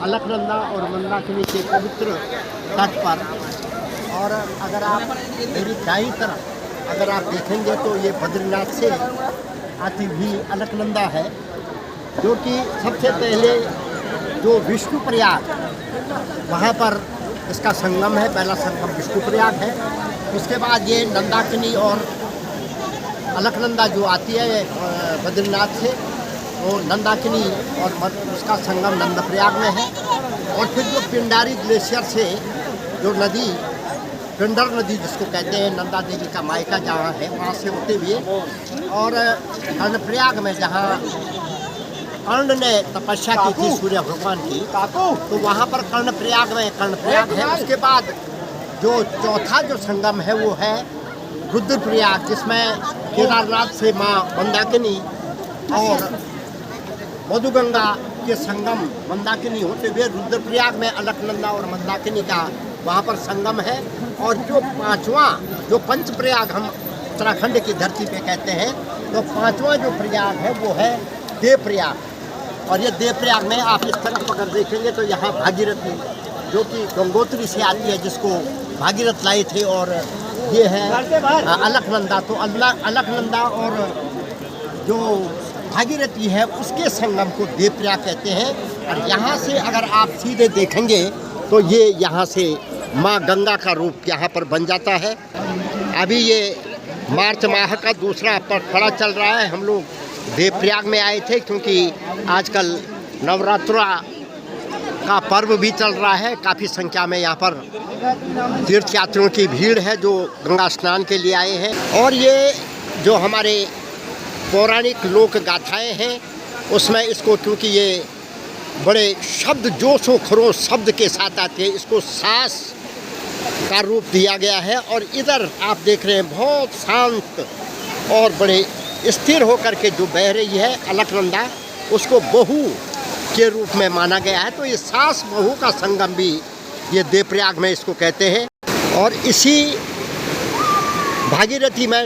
अलकनंदा और मंदाकिनी के पवित्र तट पर। और अगर आप मेरी दाईं तरफ अगर आप देखेंगे तो ये बद्रीनाथ से आती हुई अलकनंदा है, जो कि सबसे पहले जो विष्णुप्रयाग वहाँ पर इसका संगम है, पहला संगम विष्णुप्रयाग है। उसके बाद ये नंदाकिनी और अलकनंदा जो आती है बद्रीनाथ से, वो नंदाकिनी और उसका संगम नंदप्रयाग में है। और फिर जो पिंडारी ग्लेशियर से जो नदी, पिंडर नदी जिसको कहते हैं, नंदा देवी का मायका जहाँ है, वहाँ से होते हुए और कर्णप्रयाग में जहाँ कर्ण ने तपस्या की थी सूर्य भगवान की, तो वहाँ पर कर्णप्रयाग है। उसके बाद जो चौथा जो संगम है वो है रुद्रप्रयाग, जिसमें केदारनाथ से माँ मंदाकिनी और मधुगंगा के संगम मंदाकिनी होते हुए रुद्रप्रयाग में अलकनंदा और मंदाकिनी का वहाँ पर संगम है। और जो पांचवा जो पंचप्रयाग हम उत्तराखंड की धरती पे कहते हैं, तो पांचवा जो प्रयाग है वो है देवप्रयाग। और ये देवप्रयाग में आप इस तरफ अगर देखेंगे तो यहाँ भागीरथी जो कि गंगोत्री से आती है, जिसको भागीरथ लाए थे, और ये है अलकनंदा। तो अलकनंदा और जो भागीरथी है उसके संगम को देवप्रयाग कहते हैं। और यहाँ से अगर आप सीधे देखेंगे तो ये यहाँ से माँ गंगा का रूप यहाँ पर बन जाता है। अभी ये मार्च माह का दूसरा पखवाड़ा चल रहा है। हम लोग देवप्रयाग में आए थे क्योंकि आजकल नवरात्रा का पर्व भी चल रहा है। काफ़ी संख्या में यहाँ पर तीर्थयात्रियों की भीड़ है जो गंगा स्नान के लिए आए हैं। और ये जो हमारे पौराणिक लोक गाथाएँ हैं उसमें इसको, क्योंकि ये बड़े शब्द जोशो खरोश शब्द के साथ आते हैं, इसको सास का रूप दिया गया है। और इधर आप देख रहे हैं बहुत शांत और बड़े स्थिर होकर के जो बह रही है अलकनंदा, उसको बहू के रूप में माना गया है। तो ये सास बहू का संगम भी ये देवप्रयाग में इसको कहते हैं। और इसी भागीरथी में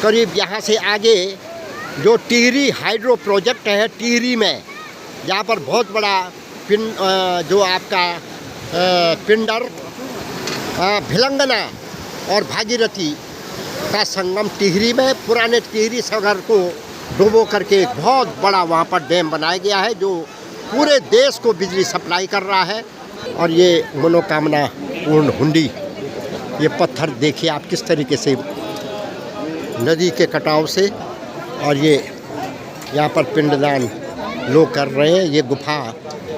करीब यहाँ से आगे जो टिहरी हाइड्रो प्रोजेक्ट है, टिहरी में जहाँ पर बहुत बड़ा जो आपका पिंडर, भिलंगना और भागीरथी का संगम टिहरी में, पुराने टिहरी सागर को डुबो करके एक बहुत बड़ा वहाँ पर डैम बनाया गया है जो पूरे देश को बिजली सप्लाई कर रहा है। और ये मनोकामना पूर्ण हुंडी, ये पत्थर देखिए आप किस तरीके से नदी के कटाव से, और ये यहाँ पर पिंडदान लोग कर रहे हैं। ये गुफा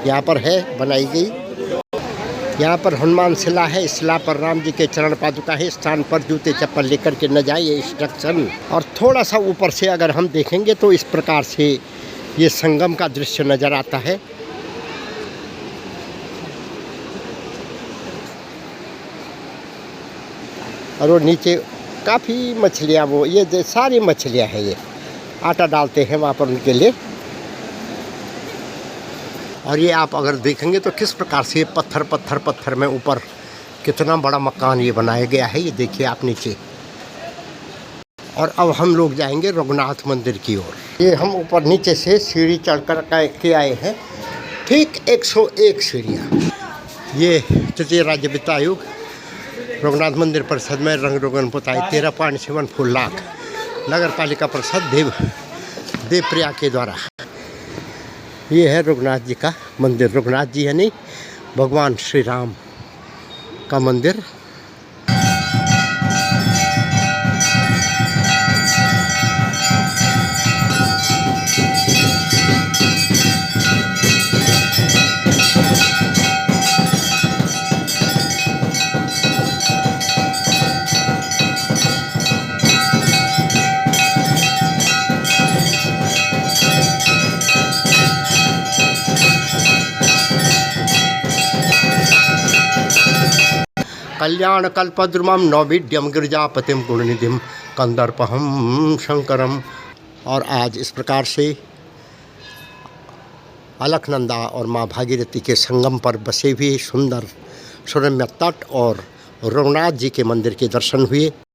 यहाँ पर है बनाई गई। यहाँ पर हनुमान शिला है, इस शिला पर राम जी के चरण पादुका है। स्थान पर जूते चप्पल लेकर के न जाए, ये इंस्ट्रक्शन। और थोड़ा सा ऊपर से अगर हम देखेंगे तो इस प्रकार से ये संगम का दृश्य नज़र आता है। और वो नीचे काफ़ी मछलियाँ, वो ये सारी मछलियाँ हैं, ये आटा डालते हैं वहाँ पर उनके लिए। और ये आप अगर देखेंगे तो किस प्रकार से ये पत्थर में ऊपर कितना बड़ा मकान ये बनाया गया है, ये देखिए आप नीचे। और अब हम लोग जाएंगे रघुनाथ मंदिर की ओर। ये हम ऊपर नीचे से सीढ़ी चढ़कर के आए हैं, ठीक 101 सीढ़ियाँ। ये तृतीय राज्य वित्त आयोग रघुनाथ मंदिर परिषद में रंग रोगन पुताई 13.7 फुल लाख नगर पालिका परिषद देवप्रयाग के द्वारा। ये है रघुनाथ जी का मंदिर। रघुनाथ जी यानी भगवान श्री राम का मंदिर। कल्याण कल्पद्रुमम नौविद्यम गिरिजापतिम गुणनिधिम कंदर्पहम शंकरम। और आज इस प्रकार से अलकनंदा और माँ भागीरथी के संगम पर बसे हुए सुंदर सुरम्य तट और रघुनाथ जी के मंदिर के दर्शन हुए।